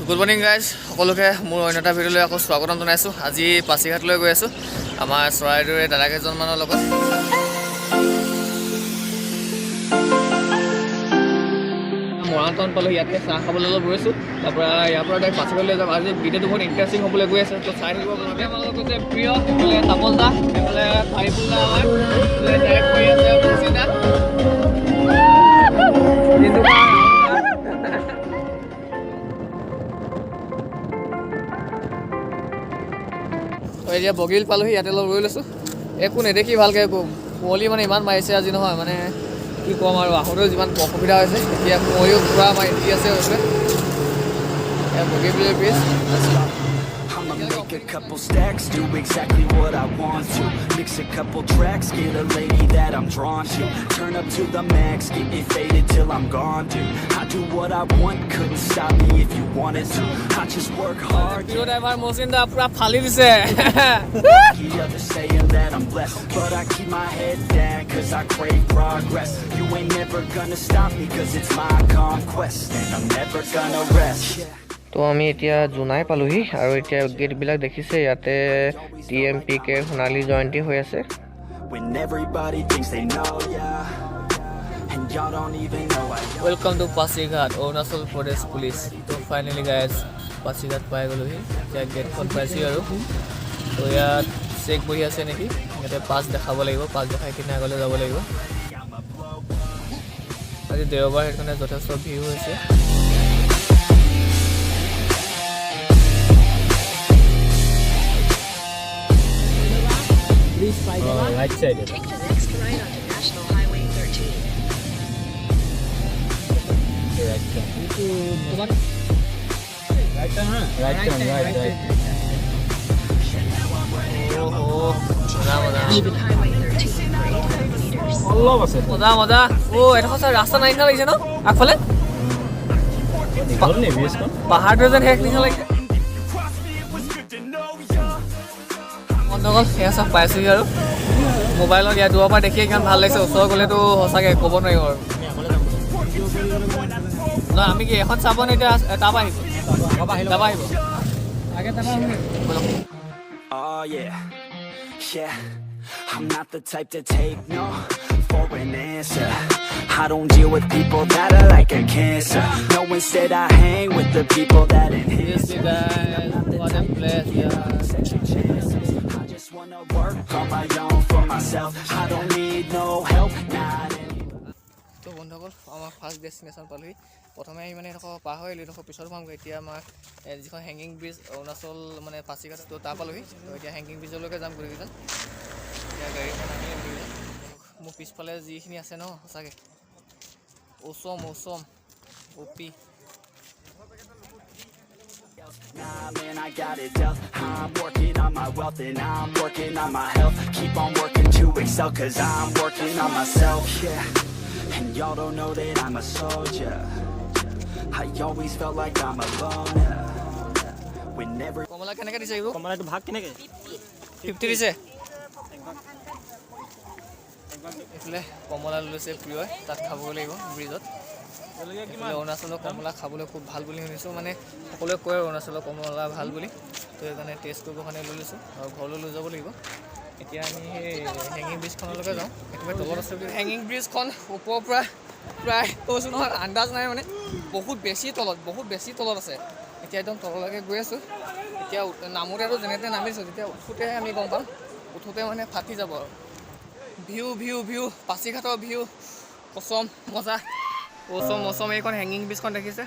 Good morning guys সকলোকে মোৰ অন্য এটা ভিডিঅ'লৈ আকৌ স্বাগতম জনাইছোঁ। আজি পাছিঘাটলৈ গৈ আছোঁ আমাৰ চৰাইদেউৰ দাদা কেইজনমানৰ লগত। মৰাণ টাউন পালোঁ, ইয়াতে চাহ খাবলৈ অলপ গৈছোঁ। তাৰপৰা ইয়াৰ পৰা ডাইৰেক্ট পাছিঘাটলৈ যাম। আজি ভিডিঅ'টো বহুত ইণ্টাৰেষ্টিং হ'বলৈ গৈ আছে, তো চাই থাকিব আপোনালোকে। আমাৰ লগত গৈছে প্ৰিয়, এইফালে তাপল দা, এইফালে ভাইপুল দা, আমাৰ ডাইৰেক্ট কৰি আছে মুচিদা। এতিয়া বগীবিল পালোহি, ইয়াতে অলপ ৰৈ লৈছোঁ। একো নেদেখি ভালকৈ কুঁৱলী মানে ইমান মাৰিছে আজি, নহয় মানে কি ক'ম আৰু, আহোঁতেও যিমান অসুবিধা হৈছে, এতিয়া কুঁৱলীও পূৰা মাৰি দি আছে। Bogibeel bridge Make a couple stacks, do exactly what I want to. Mix a couple tracks, get a lady that I'm drawn to. Turn up to the max, get me faded till I'm gone, dude. I do what I want, couldn't stop me if you wanted to. I just work hard. Pure driver Mosinda pura phali dise. Others saying that I'm blessed, but I keep my head down cause I crave progress. You ain't never gonna stop me cause it's my conquest, and I'm never gonna rest. তো আমি এতিয়া জোনাই পালোহি আৰু এতিয়া গেটবিলাক দেখিছে, ইয়াতে TMPK সোণালী জয়ন্তী হৈ আছে। Welcome to Pasighat, Arunachal Pradesh police. তো ফাইনেলি গাইজ পাছিঘাট পাই গ'লোহি, এতিয়া গেটখন পাইছোঁ আৰু। তো ইয়াত চেক বহি আছে নেকি, ইয়াতে পাছ দেখাব লাগিব, পাছ দেখাই কিনে আগলৈ যাব লাগিব। আজি দেওবাৰ, সেইকাৰণে যথেষ্ট ভিৰ হৈছে। Right side. Take the next right onto National Highway 13. Right turn. Right turn, huh? Right turn, right. National Highway 13 for 800 meters. Allah was it. মজা মজা। এটা সঁচা ৰাস্তা নাই নিচিনা লাগিছে ন আগফালে, পাহাৰটো যেন শেষ নিচিনা লাগিছে। সেয়া চব পাইছোঁহি আৰু মোবাইলত ইয়াত দূৰৰ পৰা দেখিয়ে কিমান ভাল লাগিছে। ওচৰ গ'লেতো সঁচাকৈ ক'ব নোৱাৰিম আৰু। নহয় আমি কি এখন চাব নে এতিয়া তাৰপৰা আহিব? তাৰপৰা আহিব আগে তাৰপৰা Oh yeah, yeah. I'm not the type to take no for an answer. I don't deal with people that are like a cancer. No, instead I hang with the people that enhance. what a place, I just wanna work on my own for myself. I don't need no help, not anyone. তো বন্ধুসকল, আমাৰ first destination পালোহি। প্ৰথমে আমি মানে এডোখৰ পাৰ হৈ এডোখৰ পিছত পামগৈ। এতিয়া আমাৰ যিখন হেংগিং ব্ৰিজ অৰুণাচল মানে পাছিঘাট, তো তাৰ পালোহি। তো এতিয়া হেংগিং ব্ৰিজলৈকে যাম গোটেইকেইজন। এতিয়া গাড়ীখন আমি মোৰ পিছফালে যিখিনি আছে ন, সঁচাকৈ অচম অপি। Nah, man, I got it dealt. I'm working on my wealth and I'm working on my health. Keep on working to excel cause I'm working on myself. Yeah, and y'all don't know that I'm a soldier. I always felt like I'm alone. Whenever কমলা কেনেকৈ দিছে এইবোৰ? কমলাটো ভাগ কেনেকৈ? 50 দিছে। এইফালে কমলা লৈছে প্ৰিয়, তাত খাবগৈ লাগিব ব্ৰিজত। অৰুণাচলৰ কমলা খাবলৈ খুব ভাল বুলি শুনিছোঁ, মানে সকলোৱে কয় অৰুণাচলৰ কমলা ভাল বুলি। তো সেইকাৰণে টেষ্ট কৰিবৰ কাৰণে লৈ লৈছোঁ আৰু ঘৰলৈ লৈ যাব লাগিব। এতিয়া আমি সেই হেংগিং ব্ৰিজখনলৈকে যাওঁ, একেবাৰে তলত আছোঁ। হেংগিং ব্ৰিজখন ওপৰৰ পৰা প্ৰায় কৈছোঁ নহয়, আন্দাজ নাই মানে, বহুত বেছি তলত আছে। এতিয়া একদম তললৈকে গৈ আছোঁ। এতিয়া নামোতেতো যেনে তেনে নামিছোঁ, তেতিয়া উঠোঁতেহে আমি গম পাম, উঠোঁতে মানে ফাটি যাব আৰু। ভিউ পাছিঘাটৰ ভিউ অচম মজা, অচম। এইখন হেংগিং ব্ৰিজখন দেখিছে?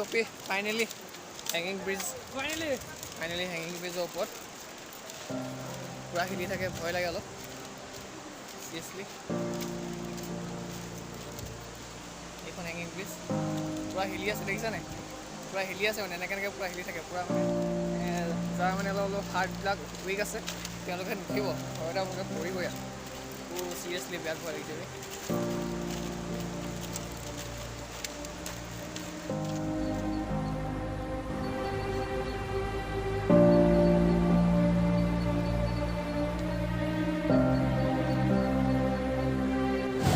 অপি finally hanging bridge, finally hanging ব্ৰিজৰ ওপৰত। পূৰা হিলি থাকে, ভয় লাগে অলপ চিৰিয়াছলি। এইখন হেংগিং ব্ৰিজ পূৰা হিলি আছে, দেখিছা নাই? পূৰা হিলি আছে মানে, এনেকৈ পূৰা হিলি থাকে। পূৰা মানে যাৰ মানে অলপ হাৰ্টবিলাক উইক আছে তেওঁলোকে নুঠিব, ঘৰতে আপোনালোকে পৰিব ইয়াত। চিৰিয়াছলি বেয়া ভয় লাগিছে।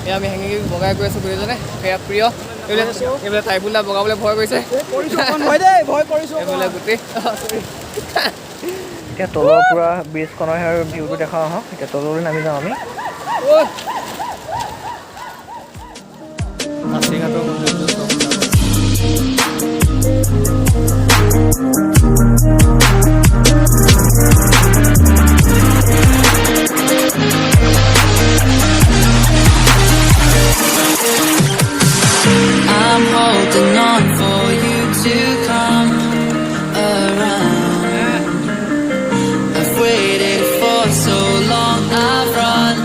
এয়া আমি হেঙি বগাই গৈ আছোঁ গোটেইজনে সেয়া প্ৰিয় এইবিলাক টাইফুলটা বগাবলৈ ভয় কৰিছে এইফালে গোটেই এতিয়া তলৰ পৰা ব্ৰিজখনৰ ভিউটো দেখাওঁ আহক এতিয়া তললৈ নামি যাওঁ আমি পাছিঘাটৰ I'm holding on for you to come around. I've waited for so long, I've run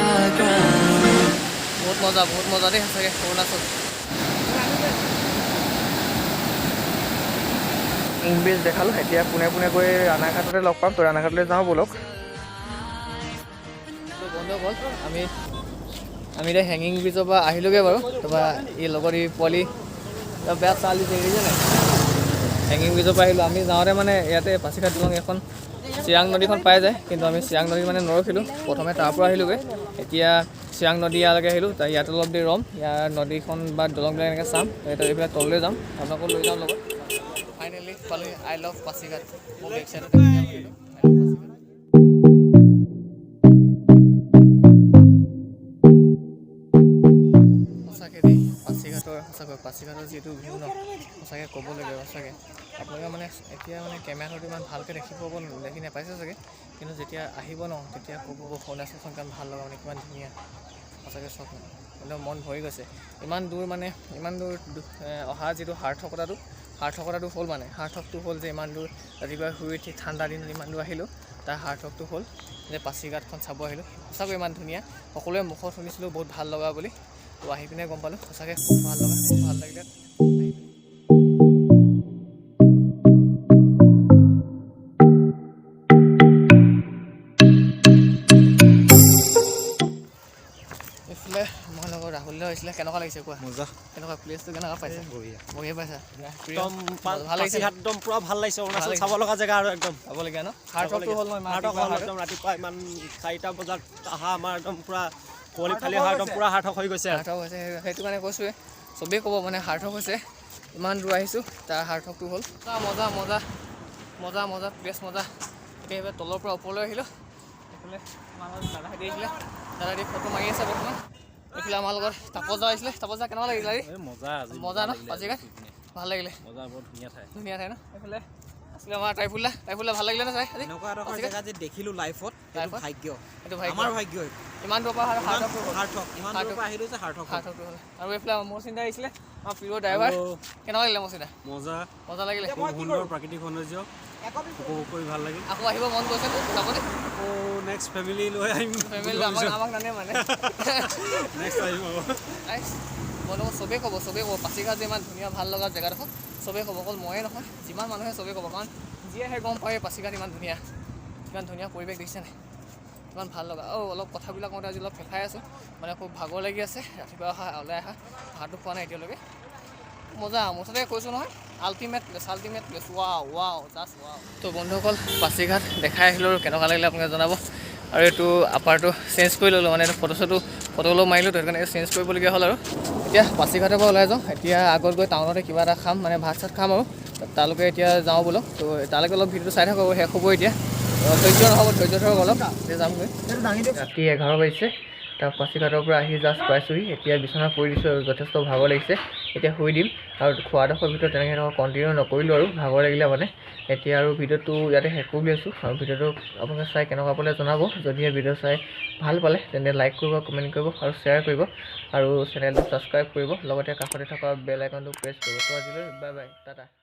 aground. বহুত মজা দেই সঁচাকৈ অৰুণাচল ব্ৰিজ দেখালোঁ এতিয়া পোনে পোনে গৈ ৰাণাঘাটতে লগ পাম তো ৰাণাঘাটলৈ যাওঁ ব'লক বন্ধ হ'ল আমি এতিয়া হেঙিং ব্ৰিজৰ পৰা আহিলোগৈ বাৰু তাৰপৰা এই লগত এই পোৱালি বেয়া চাল দিছে এৰিছে নাই হেঙিং ব্ৰিজৰ পৰা আহিলোঁ আমি যাওঁতে মানে ইয়াতে পাছিঘাট দলং এখন চিৰাং নদীখন পাই যায় কিন্তু আমি চিৰাং নদীত মানে নৰখিলোঁ প্ৰথমে তাৰ পৰা আহিলোগৈ এতিয়া চিৰাং নদী ইয়ালৈকে আহিলোঁ তাৰ ইয়াত অলপ দেৰি ৰ'ম ইয়াৰ নদীখন বা দলংবিলাক এনেকৈ চাম এইফালে তললৈ যাম আপোনালোকক লৈ যাম লগত ফাইনেলি পালোঁ আই লাভ পাছিঘাট মোৰ বেক চাইডতে সঁচাকৈ দেই পাছিঘাটৰ যিটো ভিউ ন সঁচাকৈ ক'বলগীয়া সঁচাকৈ আপোনালোকে মানে এতিয়া মানে কেমেৰাটো ইমান ভালকৈ দেখি নাপাইছে চাগে কিন্তু যেতিয়া আহিব ন তেতিয়া ক'ব অৰুণাচলখন কিমান ভাল লগা মানে কিমান ধুনীয়া সঁচাকৈ চব একদম মন ভৰি গৈছে ইমান দূৰ অহা যিটো সাৰ্থকতাটো হ'ল মানে সাৰ্থকটো হ'ল যে ইমান দূৰ ৰাতিপুৱা শুই উঠি ঠাণ্ডা দিনত ইমান দূৰ আহিলোঁ তাৰ সাৰ্থকটো হ'ল যে পাছিঘাটখন চাব আহিলোঁ সঁচাকৈ ইমান ধুনীয়া সকলোৱে মুখত শুনিছিলোঁ বহুত ভাল লগা বুলি তো আহি পিনে গম পালোঁ সঁচাকৈ খুব ভাল লাগিলে এইফালে মই লগত ৰাহুললৈ হৈছিলে কেনেকুৱা লাগিছে কোৱা মজা কেনেকুৱা প্লেচটো কেনেকুৱা পাইছে বঢ়িয়া পাইছা একদম ভাল লাগিছে একদম পুৰা ভাল লাগিছে অৰুণাচল চাব লগা জেগা আৰু একদম চাবলগীয়া ন সাৰ্থকটো হ'ল মই একদম ৰাতিপুৱা ইমান 4টা বজাত অহা আমাৰ একদম পুৰা কুঁৱলী ফালি অহা একদম পুৰা সাৰ্থক হৈ গৈছে সাৰ্থক হৈছে সেইটো কাৰণে কৈছোঁৱে চবেই ক'ব মানে সাৰ্থক হৈছে ইমান দূৰ আহিছোঁ তাৰ সাৰ্থকটো হ'ল মজা মজা মজা মজা প্লেচ মজা এতিয়া এইবাৰ তলৰ পৰা ওপৰলৈ আহিলোঁ এইফালে আমাৰ লগত দাদাহঁতি আহিছিলে দাদাহঁতি ফটো মাৰি আছে বৰ্তমান এইফালে আমাৰ লগত তাপজা আহিছিলে তাপজা কেনেকুৱা লাগিলে মজা ন পাছিঘাট ভাল লাগিলে ধুনীয়া ঠাই ন এইফালে আছিলে আমাৰ টাইফুল্লা ভাল লাগিলে না চাই এনেকুৱা এটা জেগা যে দেখিলোঁ লাইফত ভাগ্য এইটো আমাৰ ভাগ্য ইমান দূৰৰ পৰা সাৰ্থক ইমান দূৰৰ পৰা আহিলোঁ যে সাৰ্থকটো হ'ল আৰু এইফালে মোৰ চিন্তা আহিছিলে আমাৰ প্ৰিয় ড্ৰাইভাৰ কেনেকুৱা লাগিলে মোৰ চিন্তা মজা লাগিলে সুন্দৰ প্ৰাকৃতিক সৌন্দৰ্য উপভোগ কৰি ভাল লাগিল আকৌ আহিব মন গৈছে যাবনে আকৌ নেক্সট ফেমিলি লৈ আহিম আমাক নানে মানে নেক্সট আহিম মই চবেই ক'ব পাছিঘাট যে ইমান ধুনীয়া ভাল লগা জেগাডোখৰ চবেই ক'ব অকল ময়ে নহয় যিমান মানুহে চবেই ক'ব কাৰণ যিয়ে আহে গম পায় পাছিঘাট ইমান ধুনীয়া পৰিৱেশ দেখিছে নাই ইমান ভাল লগা অলপ কথাবিলাক মই আজি অলপ ফেফাই আছোঁ মানে খুব ভাগৰ লাগি আছে ৰাতিপুৱা ওলাই অহা ভাতটো খোৱা নাই এতিয়ালৈকে মজা মুঠতে কৈছোঁ নহয় ultimate place wow just wow তো বন্ধুসকল পাছিঘাট দেখাই আহিলোঁ আৰু কেনেকুৱা লাগিলে আপোনালোকে জনাব আৰু এইটো আপাৰটো চেঞ্জ কৰি ল'লোঁ মানে এইটো ফটো অলপ মাৰিলোঁ তো সেইকাৰণে চেঞ্জ কৰিবলগীয়া হ'ল আৰু এতিয়া পাছিঘাটৰ পৰা ওলাই যাওঁ এতিয়া আগত গৈ টাউনতে কিবা এটা খাম মানে ভাত চাত খাম আৰু তালৈকে এতিয়া যাওঁ বোলো তো তালৈকে অলপ ভিডিঅ'টো চাই থাকোঁ শেষ হ'ব এতিয়া ধৈৰ্য ধৰক অলপ এতিয়া যামগৈ ৰাতি 11 বাজিছে তাৰ পাছিঘাটৰ পৰা আহি জাষ্ট পাইছোঁহি এতিয়া বিচনাত পৰি দিছোঁ আৰু যথেষ্ট ভাগৰ লাগিছে এতিয়া শুই দিম আৰু খোৱাডোখৰ ভিতৰত তেনেকৈ কণ্টিনিউ নকৰিলোঁ আৰু ভাগৰ লাগিলে মানে এতিয়া আৰু ভিডিঅ'টো ইয়াতে শেষ কৰি আছোঁ আৰু ভিডিঅ'টো আপোনালোকে চাই কেনেকুৱা পালে জনাব যদিহে ভিডিঅ' চাই ভাল পালে তেন্তে লাইক কৰিব কমেণ্ট কৰিব আৰু শ্বেয়াৰ কৰিব আৰু চেনেলটো ছাবস্ক্ৰাইব কৰিব লগতে কাষতে থকা বেল আইকনটো প্ৰেছ কৰিব তো আজিলৈ বাই টাটা